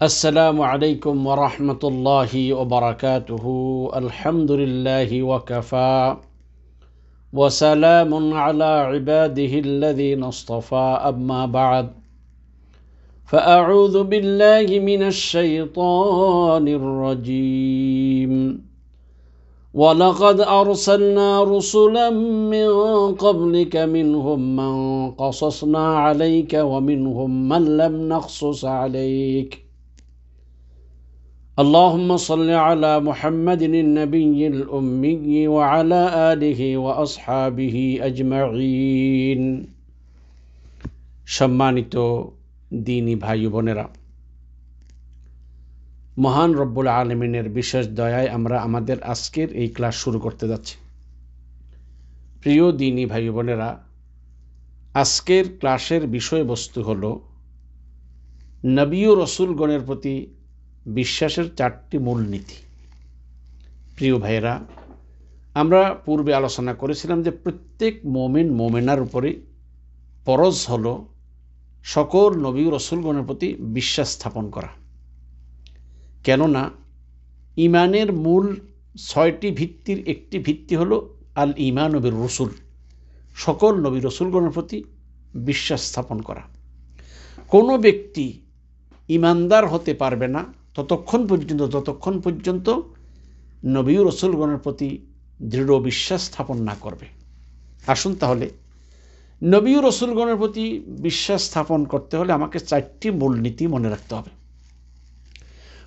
السلام عليكم ورحمة الله وبركاته. الحمد لله وكفى وسلام على عباده الذين اصطفى. أما بعد فأعوذ بالله من الشيطان الرجيم. ولقد أرسلنا رسلا من قبلك منهم من قصصنا عليك ومنهم من لم نقصص عليك. اللهم صل على محمد النبي الأمي وعلى آله وأصحابه أجمعين. সম্মানিত দিনী ভাই বোনেরা, মহান রব্বুল আলামিনের বিশেষ দয়ায় আমরা আমাদের আজকের এই ক্লাস শুরু করতে যাচ্ছি। প্রিয় দিনী ভাই বোনেরা, আজকের ক্লাসের বিষয়বস্তু হলো নবী ও রাসূলগণের প্রতি বিশ্বাসের 4টি মূলনীতি। প্রিয় ভাইয়েরা, আমরা পূর্বে আলোচনা করেছিলাম যে প্রত্যেক মুমিন মুমিনার উপরে ফরজ হলো সকল নবী ও রাসূলগণের প্রতি বিশ্বাস স্থাপন করা। কেননা ঈমানের মূল 6টি ভিত্তির একটি ভিত্তি হলো আল ঈমান বির রাসূল, সকল নবী রাসূলগণের প্রতি বিশ্বাস স্থাপন করা। কোনো ব্যক্তি ঈমানদার হতে পারবে না যতক্ষণ পর্যন্ত নবী ও রাসূলগণের প্রতি দৃঢ় বিশ্বাস স্থাপন না করবে। আসুন তাহলে নবী ও রাসূলগণের প্রতি বিশ্বাস স্থাপন করতে হলে আমাকে 4টি মূলনীতি মনে রাখতে হবে।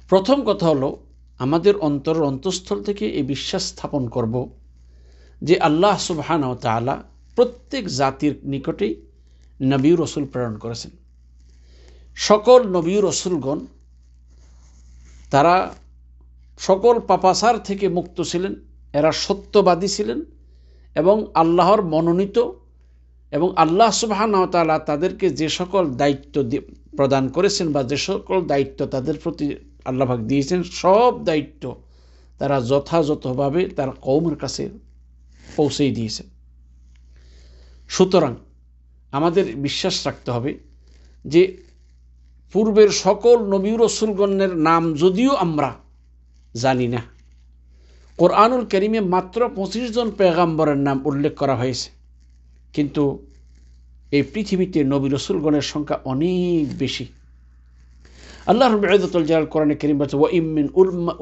প্রথম কথা হলো, আমাদের অন্তঃস্থল থেকে এই বিশ্বাস স্থাপন করব যে আল্লাহ সুবহানাহু ওয়া তাআলা প্রত্যেক জাতির নিকটেই নবী ও রাসূল প্রেরণ করেছেন। সকল নবী ও রাসূলগণ তারা সকল পাপাচার থেকে মুক্ত ছিলেন, এরা সত্যবাদী ছিলেন এবং আল্লাহর মনোনীত, এবং আল্লাহ সুবহানাহু ওয়া তাআলা তাদেরকে যে সকল দায়িত্ব প্রদান করেছেন বা যে সকল দায়িত্ব তাদের প্রতি আল্লাহ পাক দিয়েছেন, সব দায়িত্ব তারা যথাযথভাবে তার কওমের কাছে পৌঁছেই দিয়েছেন। সুতরাং আমাদের বিশ্বাস রাখতে হবে যে পূর্বের সকল নবী ও রাসূলগণের নাম যদিও আমরা জানি না, কোরআনুল কারীমে মাত্র 25 জন পয়গম্বরের নাম উল্লেখ করা হয়েছে, কিন্তু এই পৃথিবীতে নবী রাসূলগণের সংখ্যা অনেক বেশি। আল্লাহ রাব্বুল ইজ্জাতুল জালাল কোরআনে কারীম বলেছে, ওয়া ইম মিন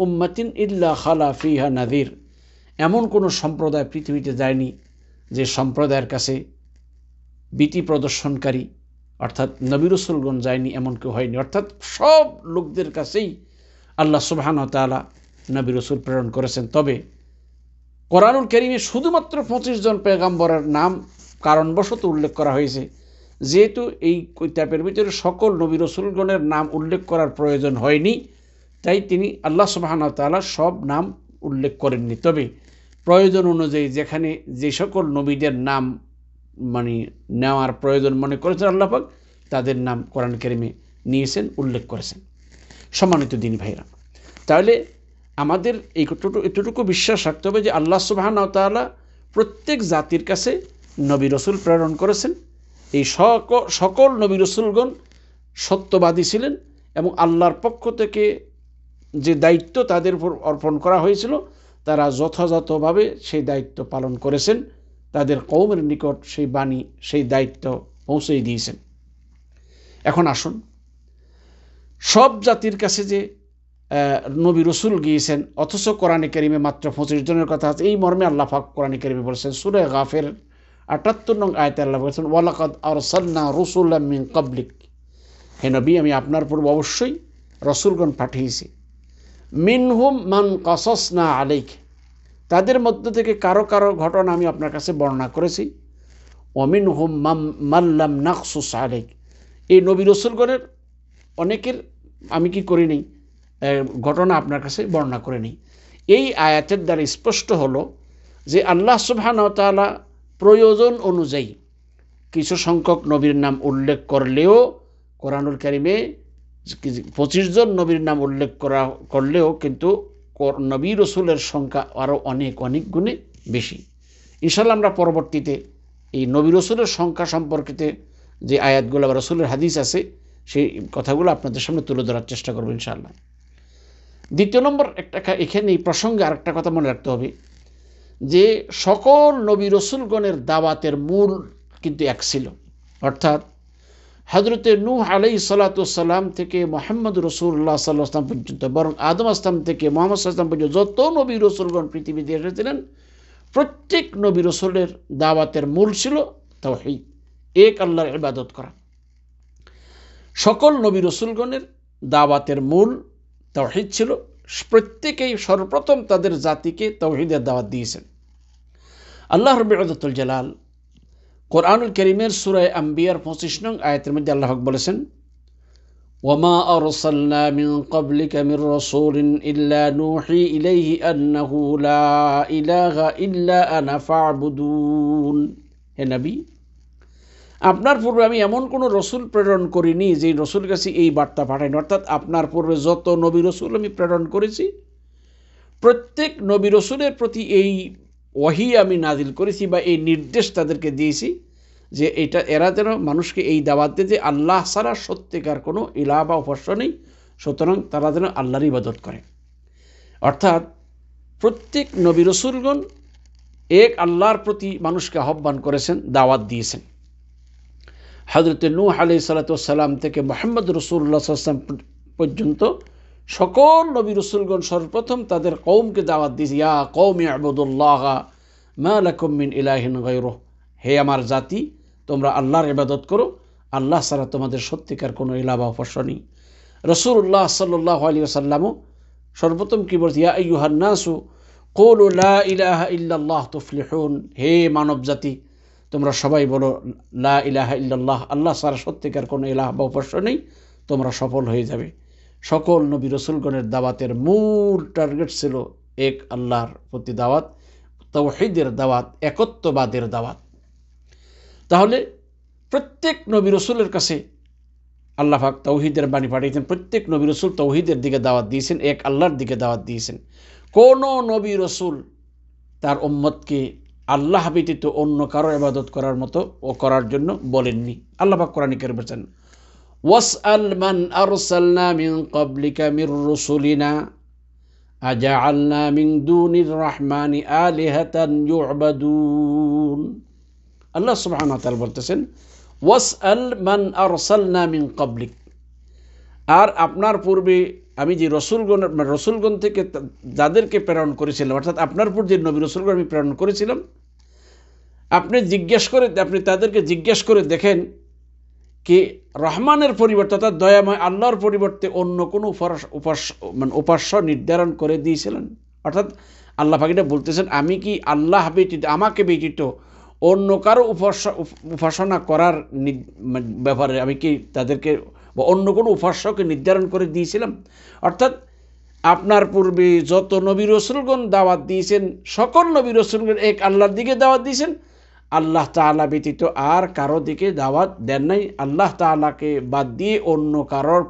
উম্মাতিন ইল্লা খালা ফিহা নাযীর। এমন কোনো সম্প্রদায় পৃথিবীতে যায়নি যে সম্প্রদায়ের কাছে ভীতি প্রদর্শনকারী অর্থাৎ নবী রাসূলগণ যায়নি, এমন কেউ হয়নি। অর্থাৎ সব লোকদের কাছেই আল্লাহ সুবহানাহু ওয়া তাআলা নবী রাসূল প্রেরণ করেছেন। তবে কোরআনুল কারীমে শুধুমাত্র 25 জন পয়গম্বরের নাম কারণবশত উল্লেখ করা হয়েছে। যেহেতু এই কিতাবের ভিতরে সকল নবী রাসূলগণের নাম উল্লেখ করার প্রয়োজন হয়নি, তাই তিনি আল্লাহ সুবহানাহু ওয়া তাআলা সব নাম উল্লেখ করেননি। তবে প্রয়োজন অনুযায়ী যেখানে যে সকল নবীদের নাম নেওয়ার প্রয়োজন মনে করেছেন আল্লাহ পাক, তাদের নাম কোরআন কারীমে নিয়েছেন, উল্লেখ করেছেন। সম্মানিত দিনী ভাইরা, তাহলে আমাদের এতটুকু বিশ্বাস রাখতে হবে যে আল্লাহ সুবহানাহু ওয়া তাআলা প্রত্যেক জাতির কাছে নবী রাসূল প্রেরণ করেছেন। এই সকল নবী রাসূলগণ সত্যবাদী ছিলেন এবং আল্লাহর পক্ষ থেকে যে দায়িত্ব তাদের উপর অর্পণ করা হয়েছিল তারা যথাযথভাবে সেই দায়িত্ব পালন করেছেন, তাদের কওমের নিকট সেই বাণী সেই দায়িত্ব পৌঁছেই দিয়েছেন। এখন আসুন, সব জাতির কাছে যে নবী রাসূল গিয়েছেন অথচ কোরআনে কারীমে মাত্র 25 জনের কথা আছে, এই মর্মে আল্লাহ পাক কোরআনে কারীমে বলেছেন সূরা গাফির 78 নং আয়াতে আল্লাহ বলেছেন, ওয়ালাকাদ আরসালনা রুসুলাম মিন ক্বাবলিক। হে নবী, আমি আপনার পূর্বে অবশ্যই রাসূলগণ পাঠিয়েছি। মিনহুম মান কাসাসনা আলাইক, তাদের মধ্য থেকে কারো কারো ঘটনা আমি আপনার কাছে বর্ণনা করেছি। ওয়ামিনহুম মান লাম নাকসুস আলাইক, এই নবী রাসূলগণের অনেকের আমি কি করি নেই, ঘটনা আপনার কাছে বর্ণনা করে নেই। এই আয়াতের দ্বারা স্পষ্ট হলো যে আল্লাহ সুবহানাহু ওয়া তাআলা প্রয়োজন অনুযায়ী কিছু সংখ্যক নবীর নাম উল্লেখ করলেও কোরআনুল কারীমে 25 জন নবীর নাম উল্লেখ করলেও কিন্তু নবী রাসূলের সংখ্যা আরও অনেক গুণে বেশি। ইনশাআল্লাহ আমরা পরবর্তীতে এই নবী রাসূলের সংখ্যা সম্পর্কিত যে আয়াতগুলো বা রাসূলের হাদিস আছে সেই কথাগুলো আপনাদের সামনে তুলে ধরার চেষ্টা করব ইনশাআল্লাহ। দ্বিতীয় নম্বর এখানে এই প্রসঙ্গে আরেকটা কথা মনে রাখতে হবে যে সকল নবী রসুলগণের দাওয়াতের মূল কিন্তু এক ছিল, অর্থাৎ হযরতে নূহ আলাইহিস সালাতু ওয়াস সালাম থেকে মুহাম্মদ রাসূলুল্লাহ সাল্লাল্লাহু আলাইহি ওয়াসাল্লাম পর্যন্ত, বরং আদম আসলাম থেকে মুহাম্মদ সাল্লাল্লাহু আলাইহি ওয়াসাল্লাম পর্যন্ত যত নবী রসুলগণ পৃথিবীতে এসেছিলেন, প্রত্যেক নবী রসুলের দাওয়াতের মূল ছিল তাওহীদ, এক আল্লাহর ইবাদত করা। সকল নবী রসুলগণের দাওয়াতের মূল তাওহীদ ছিল। প্রত্যেকেই সর্বপ্রথম তাদের জাতিকে তাওহীদের দাওয়াত দিয়েছেন। আল্লাহ রাব্বুল ইজ্জতুল জালাল কোরআনুল কারীমের সূরা আম্বিয়ার 25 নং আয়াতের মধ্যে আল্লাহ পাক বলেছেন, ওয়ামা আরসালনা মিন ক্বাবলিকা মির রাসূলিন ইল্লা নূহি ইলাইহি আন্নাহু লা ইলাহা ইল্লা আনা ফা'বুদুন। হে নবী, আপনার পূর্বে আমি এমন কোনো রসুল প্রেরণ করিনি যে রসুলের কাছে এই বার্তা পাঠাইনি, অর্থাৎ আপনার পূর্বে যত নবী রসুল আমি প্রেরণ করেছি, প্রত্যেক নবী রসুলের প্রতি এই ওয়াহি আমি নাজিল করেছি বা এই নির্দেশ তাদেরকে দিয়েছি যে এরা যেন মানুষকে এই দাওয়াত দেয় যে আল্লাহ ছাড়া সত্যিকার কোনো ইলাহ বা উপাস্য নেই, সুতরাং তারা যেন আল্লাহর ইবাদত করে। অর্থাৎ প্রত্যেক নবী রসুলগণ এক আল্লাহর প্রতি মানুষকে আহ্বান করেছেন, দাওয়াত দিয়েছেন। হযরতে নূহ আলাইহিস সালাতু ওয়াস সালাম থেকে মুহাম্মদ রাসূলুল্লাহ সাল্লাল্লাহু আলাইহি ওয়াসাল্লাম পর্যন্ত সকল নবী রসুলগণ সর্বপ্রথম তাদের কওমকে দাওয়াত দিয়েছে, ইয়া কওমি ইবুদুল্লাহ মা লাকুম মিন ইলাহিন গায়রুহু, হে আমার জাতি, তোমরা আল্লাহর ইবাদত করো, আল্লাহ ছাড়া তোমাদের সত্যিকার কোনো ইলাহ বা উপাস্য নেই। রাসূলুল্লাহ সাল্লাল্লাহু আলাইহি ওয়াসাল্লামও সর্বপ্রথম কি বলছে, ইয়া আইয়ুহান নাসু কুলু লা ইলাহা ইল্লাল্লাহ তুফলিহুন, হে মানব জাতি, তোমরা সবাই বলো লা ইলাহা ইল্লাল্লাহ, আল্লাহ ছাড়া সত্যিকার কোনো ইলাহ বা উপাস্য নেই, তোমরা সফল হয়ে যাবে। সকল নবী রসুলগণের দাওয়াতের মূল টার্গেট ছিল এক আল্লাহর প্রতি দাওয়াত, তাওহীদের দাওয়াত, একত্ববাদের দাওয়াত। তাহলে প্রত্যেক নবী রসুলের কাছে আল্লাহ পাক তাওহীদের বাণী পাঠিয়েছেন, প্রত্যেক নবী রসুল তাওহীদের দিকে দাওয়াত দিয়েছেন, এক আল্লাহর দিকে দাওয়াত দিয়েছেন। কোনো নবী রসুল তার উম্মতকে আল্লাহ ব্যতীত অন্য কারো ইবাদত করার মতো ও করার জন্য বলেননি। আল্লাহ পাক কোরআনে কারীমে বলেছেন, ওয়াসআল মান আরসালনা মিন ক্বাবলিকা মির রুসুলিনা আজআলনা মিন দুনির রহমানি আলিহাতান ইউবাদুন। আল্লাহ সুবহানাহু ওয়া তাআলা বলতেছেন, ওয়াসআল মান আরসালনা মিন ক্বাবলিক, আর আপনার পূর্বে আমি যে রসুলগণ থেকে যাদেরকে প্রেরণ করেছিলাম, অর্থাৎ আপনার পূর্বে যে নবী রসুলগণ আমি প্রেরণ করেছিলাম, আপনি তাদেরকে জিজ্ঞেস করে দেখেন কি রহমানের পরিবর্তে, অর্থাৎ দয়াময় আল্লাহর পরিবর্তে অন্য কোনো উপাস্য নির্ধারণ করে দিয়েছিলেন। অর্থাৎ আল্লাহ পাক এটা বলতেছেন, আমি কি আল্লাহ ব্যতীত, আমাকে ব্যতীত অন্য কারো উপাসনা করার ব্যাপারে আমি কি তাদেরকে বা অন্য কোনো উপাস্যকে নির্ধারণ করে দিয়েছিলাম? অর্থাৎ আপনার পূর্বে যত নবী রসুলগণ দাওয়াত দিয়েছেন, সকল নবী রসুলগণ এক আল্লাহর দিকে দাওয়াত দিয়েছেন, আল্লাহ তাআলা ব্যতীত আর কারো দিকে দাওয়াত দেন নাই। আল্লাহ তাআলাকে বাদ দিয়ে অন্য কারোর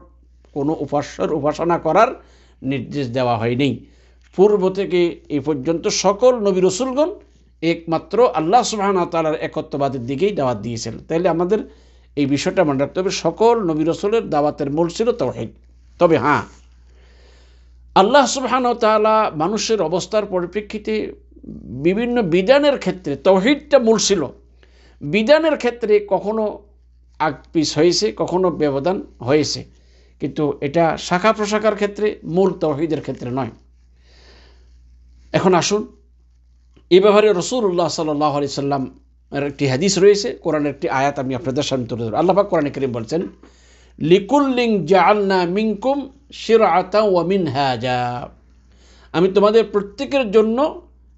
কোনো উপাস্যর উপাসনা করার নির্দেশ দেওয়া হয়নি। পূর্ব থেকে এই পর্যন্ত সকল নবী রসুলগণ একমাত্র আল্লাহ সুবহানাহু ওয়া তাআলার একত্ববাদের দিকেই দাওয়াত দিয়েছেন। তাইলে আমাদের এই বিষয়টা মনে রাখতে হবে, সকল নবী রসুলের দাওয়াতের মূল ছিল তাওহীদ। তবে হ্যাঁ, আল্লাহ সুবহানাহু ওয়া তাআলা মানুষের অবস্থার পরিপ্রেক্ষিতে বিভিন্ন বিধানের ক্ষেত্রে তাওহীদটা মূল ছিল। বিধানের ক্ষেত্রে কখনো আগপিছ হয়েছে, কখনো ব্যবধান হয়েছে, কিন্তু এটা শাখা প্রশাখার ক্ষেত্রে, মূল তাওহীদের ক্ষেত্রে নয়। এখন আসুন এই ব্যাপারে রাসূলুল্লাহ সাল্লাল্লাহু আলাইহি সাল্লাম এর একটি হাদিস রয়েছে, কোরআনের একটি আয়াত আমি আপনাদের সামনে তুলে ধরব। আল্লাহ পাক কোরআনে কারীম বলছেন, লিকুল্লিন জাআলনা মিনকুম শিরআতাও ওয়া মিনহাজা, আমি তোমাদের প্রত্যেকের জন্য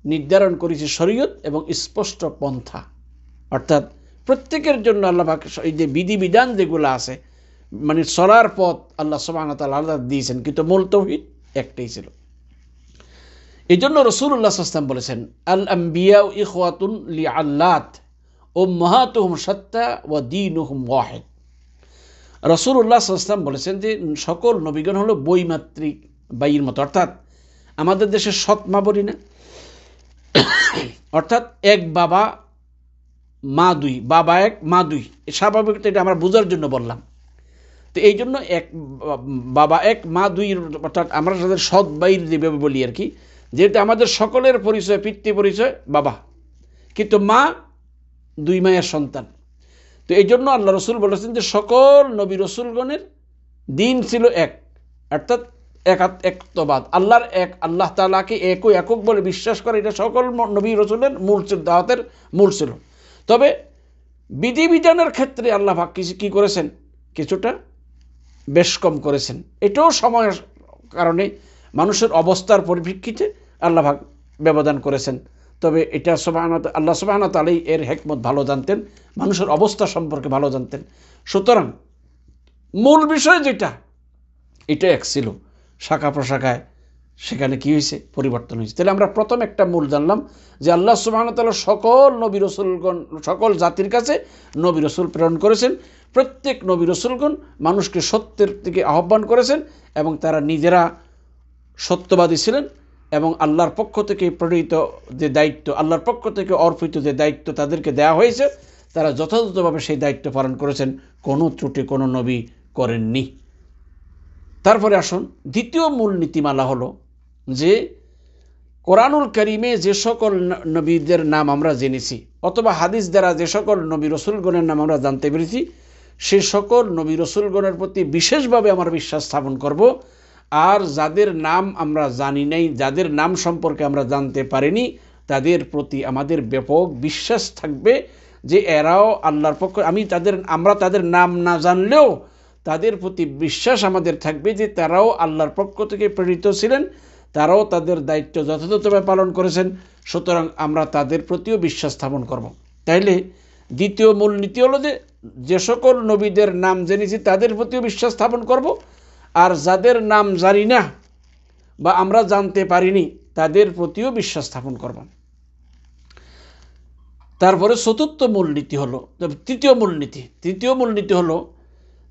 নির্ধারণ করেছি শরীয়ত এবং স্পষ্ট পন্থা। অর্থাৎ প্রত্যেকের জন্য আল্লাহ পাক এই যে বিধিবিধান যেগুলো আছে, মানে চলার পথ আল্লাহ সুবহানাহু ওয়া তাআলা আলাদা দিয়েছেন, কিন্তু মূল তাওহীদ একটাই ছিল। এই জন্য রাসূলুল্লাহ সাল্লাল্লাহু আলাইহি ওয়াসাল্লাম বলেছেন, আল আম্বিয়া ইখওয়াতুন লিআল্লাত উম্মাহাতুহুম শাত্তা ওয়া দীনুহুম ওয়াহিদ। রাসূলুল্লাহ সাল্লাল্লাহু আলাইহি ওয়াসাল্লাম বলেছেন যে সকল নবীগণ হলো বৈমাত্রিক বাইয়ের মতো। অর্থাৎ আমাদের দেশে সৎ মা বলি না, অর্থাৎ এক বাবা মা দুই, বাবা এক মা দুই, স্বাভাবিক, এটা আমরা বোঝার জন্য বললাম। তো এই জন্য এক বাবা এক মা দুই, অর্থাৎ আমরা তাদের সৎ বাইর যেভাবে বলি আর কি, যেহেতু আমাদের সকলের পরিচয় পিতৃ পরিচয় বাবা, কিন্তু মা দুই মায়ের সন্তান। তো এই জন্য আল্লাহ রসুল বলেছেন যে সকল নবী রসুলগণের দিন ছিল এক, অর্থাৎ একত্ববাদ, আল্লাহর এক, আল্লাহ তাআলাকে একক বলে বিশ্বাস করে, এটা সকল নবী রসুলের মূল দাওয়াতের মূল ছিল। তবে বিধিবিধানের ক্ষেত্রে আল্লাহ পাক কি করেছেন, কিছুটা বেশ কম করেছেন। এটাও সময়ের কারণে মানুষের অবস্থার পরিপ্রেক্ষিতে আল্লাহ পাক ব্যবধান করেছেন। তবে এটা আল্লাহ সুবহানাহু ওয়া তাআলা এর হিকমত ভালো জানতেন, মানুষের অবস্থা সম্পর্কে ভালো জানতেন। সুতরাং মূল বিষয় যেটা, এটা এক ছিল, শাখা প্রশাখায় সেখানে কি হয়েছে, পরিবর্তন হয়েছে। তাহলে আমরা প্রথম একটা মূল জানলাম যে আল্লাহ সুবহানাহু ওয়া তাআলা সকল নবী রসুলগণ, সকল জাতির কাছে নবী রসুল প্রেরণ করেছেন। প্রত্যেক নবী রসুলগণ মানুষকে সত্যের দিকে আহ্বান করেছেন এবং তারা নিজেরা সত্যবাদী ছিলেন এবং আল্লাহর পক্ষ থেকে প্রেরিত যে দায়িত্ব, আল্লাহর পক্ষ থেকে অর্পিত যে দায়িত্ব তাদেরকে দেওয়া হয়েছে, তারা যথাযথভাবে সেই দায়িত্ব পালন করেছেন, কোনো ত্রুটি কোনো নবী করেননি। তারপরে আসুন, দ্বিতীয় মূল নীতিমালা হলো যে কোরআনুল কারীমে যে সকল নবীদের নাম আমরা জেনেছি অথবা হাদিস দ্বারা যে সকল নবী রসুলগণের নাম আমরা জানতে পেরেছি, সে সকল নবী রসুলগণের প্রতি বিশেষভাবে আমরা বিশ্বাস স্থাপন করব। আর যাদের নাম আমরা জানি নাই, যাদের নাম সম্পর্কে আমরা জানতে পারিনি, তাদের প্রতি আমাদের ব্যাপক বিশ্বাস থাকবে যে এরাও আল্লাহর পক্ষ, আমরা তাদের নাম না জানলেও তাদের প্রতি বিশ্বাস আমাদের থাকবে যে তারাও আল্লাহর পক্ষ থেকে প্রেরিত ছিলেন, তারাও তাদের দায়িত্ব যথাযথভাবে পালন করেছেন। সুতরাং আমরা তাদের প্রতিও বিশ্বাস স্থাপন করব। তাইলে দ্বিতীয় মূল নীতি হলো যে সকল নবীদের নাম জেনেছি তাদের প্রতিও বিশ্বাস স্থাপন করব, আর যাদের নাম জানি না বা আমরা জানতে পারিনি তাদের প্রতিও বিশ্বাস স্থাপন করব। তারপরে চতুর্থ মূলনীতি হলো, তৃতীয় মূলনীতি হলো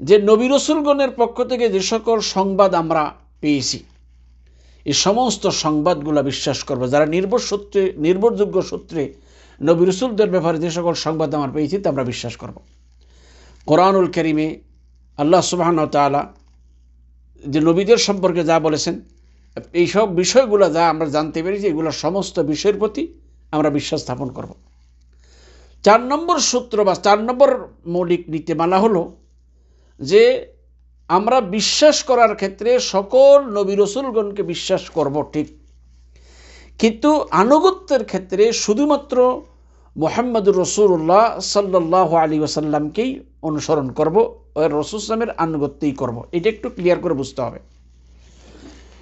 যে নবী রসুলগণের পক্ষ থেকে যে সকল সংবাদ আমরা পেয়েছি, এই সমস্ত সংবাদগুলো বিশ্বাস করব। যারা নির্ভরযোগ্য সূত্রে নবী রসুলদের ব্যাপারে যে সকল সংবাদ আমরা পেয়েছি তা আমরা বিশ্বাস করব। কোরআনুল কারীমে আল্লাহ সুবহানাহু ওয়া তাআলা যে নবীদের সম্পর্কে যা বলেছেন, এইসব বিষয়গুলো যা আমরা জানতে পেরেছি, এগুলো সমস্ত বিষয়ের প্রতি আমরা বিশ্বাস স্থাপন করব। 4 নম্বর সূত্র বা 4 নম্বর মৌলিক নীতিমালা হলো যে আমরা বিশ্বাস করার ক্ষেত্রে সকল নবী রসুলগণকে বিশ্বাস করব ঠিক, কিন্তু আনুগত্যের ক্ষেত্রে শুধুমাত্র মুহাম্মদুর রাসূলুল্লাহ সাল্লাল্লাহু আলাইহি ওয়াসাল্লামকেই অনুসরণ করব, ওই রাসূল সাল্লামের আনুগত্যই করব। এটা একটু ক্লিয়ার করে বুঝতে হবে।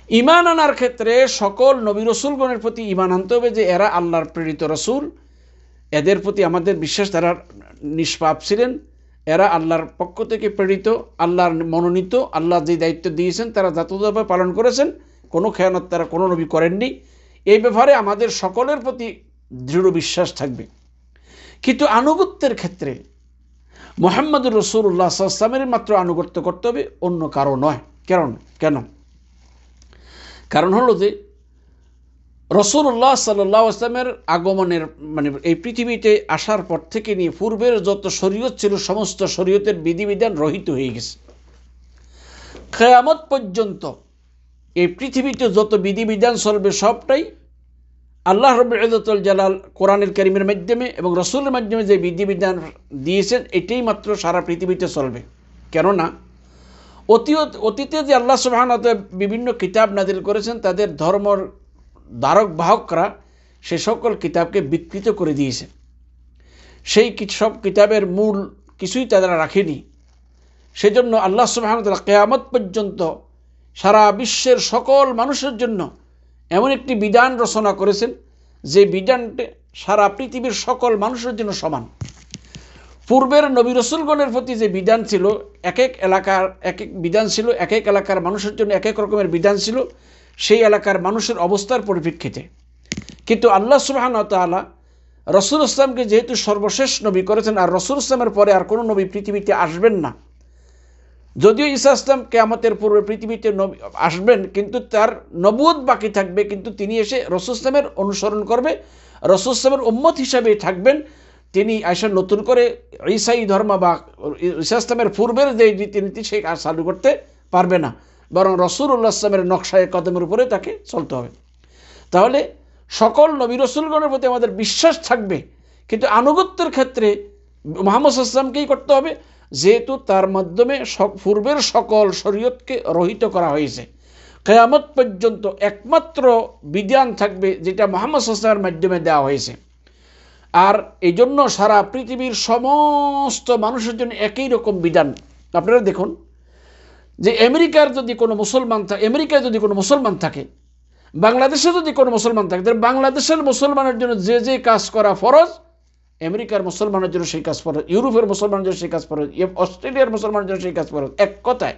ঈমান আনার ক্ষেত্রে সকল নবী রসুলগণের প্রতি ঈমান আনতে হবে যে এরা আল্লাহর প্রেরিত রসুল, এদের প্রতি আমাদের বিশ্বাস, তারা নিষ্পাপ ছিলেন, এরা আল্লাহর পক্ষ থেকে প্রেরিত, আল্লাহর মনোনীত, আল্লাহ যে দায়িত্ব দিয়েছেন তারা যথাযথভাবে পালন করেছেন, কোনো খেয়ানত তারা কোনো নবী করেননি। এই ব্যাপারে আমাদের সকলের প্রতি দৃঢ় বিশ্বাস থাকবে। কিন্তু আনুগত্যের ক্ষেত্রে মুহাম্মদুর রাসূলুল্লাহ সাল্লাল্লাহু আলাইহি ওয়াসাল্লামের মাত্র আনুগত্য করতে হবে, অন্য কারো নয়। কারণ হলো যে রাসূলুল্লাহ সাল্লাল্লাহু আলাইহি ওয়াসাল্লামের আগমনের এই পৃথিবীতে আসার পর থেকে নিয়ে পূর্বের যত শরীয়ত ছিল সমস্ত শরীয়তের বিধিবিধান রহিত হয়ে গেছে। কিয়ামত পর্যন্ত এই পৃথিবীতে যত বিধিবিধান চলবে সবটাই আল্লাহ রাব্বুল ইজ্জতুল জালাল কোরআনুল কারীমের মাধ্যমে এবং রাসূলের মাধ্যমে যে বিধিবিধান দিয়েছেন এটাই মাত্র সারা পৃথিবীতে চলবে। কেননা অতীতে যে আল্লাহ সুবহানাহু ওয়া তাআলা বিভিন্ন কিতাব নাজিল করেছেন, তাদের ধর্মর ধারক বাহকরা সে সকল কিতাবকে বিকৃত করে দিয়েছে। সেই সব কিতাবের মূল কিছুই তারা রাখেনি। সেজন্য আল্লাহ সুবহানাহু ওয়া তাআলা কিয়ামত পর্যন্ত সারা বিশ্বের সকল মানুষের জন্য এমন একটি বিধান রচনা করেছেন যে বিধানটি সারা পৃথিবীর সকল মানুষের জন্য সমান। পূর্বের নবী রসুলগণের প্রতি যে বিধান ছিল, এক এক এলাকার এক এক বিধান ছিল, এক এক এলাকার মানুষের জন্য এক এক রকমের বিধান ছিল সেই এলাকার মানুষের অবস্থার পরিপ্রেক্ষিতে। কিন্তু আল্লাহ সুবহানাহু ওয়া তাআলা রাসূল ইসলামকে যেহেতু সর্বশেষ নবী করেছেন, আর রাসূল ইসলামের পরে আর কোনো নবী পৃথিবীতে আসবেন না, যদিও ঈসা ইসলাম কিয়ামতের পূর্বে পৃথিবীতে আসবেন, কিন্তু তার নবুয়ত বাকি থাকবে, কিন্তু তিনি এসে রাসূল ইসলামের অনুসরণ করবে, রাসূল ইসলামের উম্মত হিসাবে থাকবেন। তিনি আইসা নতুন করে ঈসাই ধর্ম বা ঈসা ইসলামের পূর্বের যে রীতিনীতি সে আর চালু করতে পারবে না, বরং রাসূলুল্লাহ ইসলামের নকশায় কদমের উপরে তাকে চলতে হবে। তাহলে সকল নবী রাসূলগণের প্রতি আমাদের বিশ্বাস থাকবে, কিন্তু আনুগত্যের ক্ষেত্রে মুহাম্মদ সাল্লাল্লাহু আলাইহি ওয়াসাল্লামকেই করতে হবে, যেহেতু তার মাধ্যমে পূর্বের সকল শরীয়তকে রহিত করা হয়েছে। কিয়ামত পর্যন্ত একমাত্র বিধান থাকবে যেটা মুহাম্মদ সাল্লাল্লাহু আলাইহি ওয়াসাল্লামের মাধ্যমে দেওয়া হয়েছে। আর এই জন্য সারা পৃথিবীর সমস্ত মানুষের জন্য একই রকম বিধান। আপনারা দেখুন যে আমেরিকায় যদি কোনো মুসলমান থাকে, বাংলাদেশে যদি কোনো মুসলমান থাকে, তাহলে বাংলাদেশের মুসলমানের জন্য যে যে কাজ করা ফরজ, আমেরিকার মুসলমানের জন্য সেই কাজ ফরজ, ইউরোপের মুসলমানের জন্য সেই কাজ ফরজ, অস্ট্রেলিয়ার মুসলমানের জন্য সেই কাজ ফরজ। এক কথায়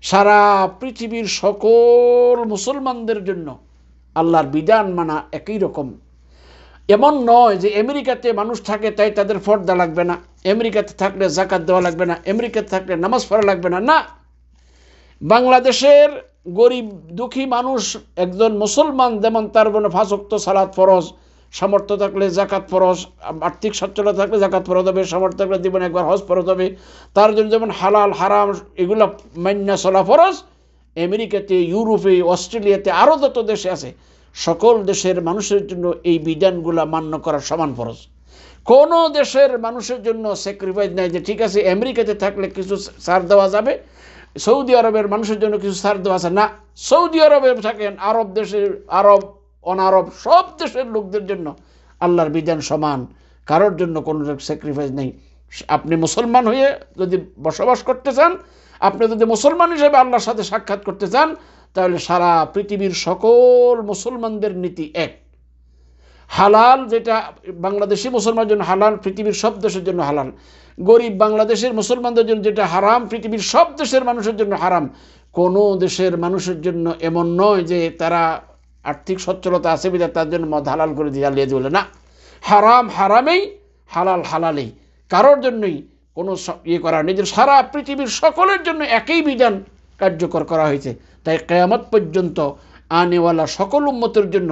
সারা পৃথিবীর সকল মুসলমানদের জন্য আল্লাহর বিধান মানা একই রকম। এমন নয় যে আমেরিকাতে মানুষ থাকে তাই তাদের পর্দা লাগবে না, আমেরিকাতে থাকলে যাকাত দেওয়া লাগবে না, আমেরিকাতে থাকলে নামাজ পড়া লাগবে না। না, বাংলাদেশের গরিব দুঃখী মানুষ একজন মুসলমান যেমন তার জন্য 5 ওয়াক্ত সালাত ফরজ, সামর্থ্য থাকলে যাকাত ফরজ, আর্থিক সচ্ছলতা থাকলে যাকাত ফরজ হবে, সামর্থ্য থাকলে জীবনে একবার হজ ফরজ হবে, তার জন্য যেমন হালাল হারাম এগুলো মান্য চলা ফরজ, আমেরিকাতে, ইউরোপে, অস্ট্রেলিয়াতে আরও যত দেশে আছে সকল দেশের মানুষের জন্য এই বিধানগুলো মান্য করা সমান ফরজ। কোনো দেশের মানুষের জন্য স্যাক্রিফাইস নাই যে ঠিক আছে আমেরিকাতে থাকলে কিছু ছাড় দেওয়া যাবে, সৌদি আরবের মানুষের জন্য কিছু ছাড় দেওয়া আছে না। সৌদি আরবে থাকেন, আরব দেশের, আরব অনারব সব দেশের লোকদের জন্য আল্লাহর বিধান সমান, কারোর জন্য কোনো স্যাক্রিফাইস নেই। আপনি মুসলমান হয়ে যদি বসবাস করতে চান, আপনি যদি মুসলমান হিসেবে আল্লাহর সাথে সাক্ষাৎ করতে চান, তাহলে সারা পৃথিবীর সকল মুসলমানদের নীতি এক। হালাল যেটা বাংলাদেশি মুসলমানের জন্য হালাল, পৃথিবীর সব দেশের জন্য হালাল। গরিব বাংলাদেশের মুসলমানদের জন্য যেটা হারাম, পৃথিবীর সব দেশের মানুষের জন্য হারাম। কোনো দেশের মানুষের জন্য এমন নয় যে তারা আর্থিক সচ্ছলতা আছে বিধায় তার জন্য মদ হালাল করে জ্বালিয়ে দিলে না। হারাম হারামেই, হালাল হালালেই, কারোর জন্যই কোনো করা নেই। যে সারা পৃথিবীর সকলের জন্য একই বিধান কার্যকর করা হয়েছে। তাই কিয়ামত পর্যন্ত আনেওয়ালা সকল উম্মতের জন্য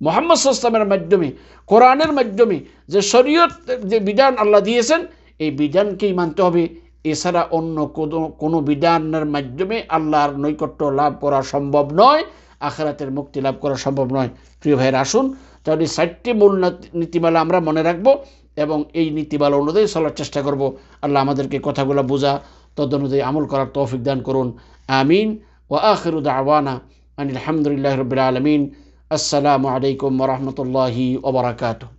মুহাম্মদ সাল্লাল্লাহু আলাইহি ওয়াসাল্লামের মাধ্যমে, কোরআনের মাধ্যমে যে শরীয়ত, যে বিধান আল্লাহ দিয়েছেন, এই বিধানকেই মানতে হবে। এছাড়া অন্য কোনো বিধানের মাধ্যমে আল্লাহর নৈকট্য লাভ করা সম্ভব নয়, আখিরাতের মুক্তি লাভ করা সম্ভব নয়। প্রিয় ভাইয়ের, আসুন তাহলে 4টি মূল নীতিমালা আমরা মনে রাখবো এবং এই নীতিমালা অনুযায়ী চলার চেষ্টা করব। আল্লাহ আমাদেরকে কথাগুলো বোঝা, তদনুযায়ী আমল করার তৌফিক দান করুন। আমিন। ওয়া আখিরু দাওয়ানা আনিল হামদুলিল্লাহি রাব্বিল আলামিন। আসসালামু আলাইকুম ওয়া রাহমাতুল্লাহি ওয়া বারাকাতুহু।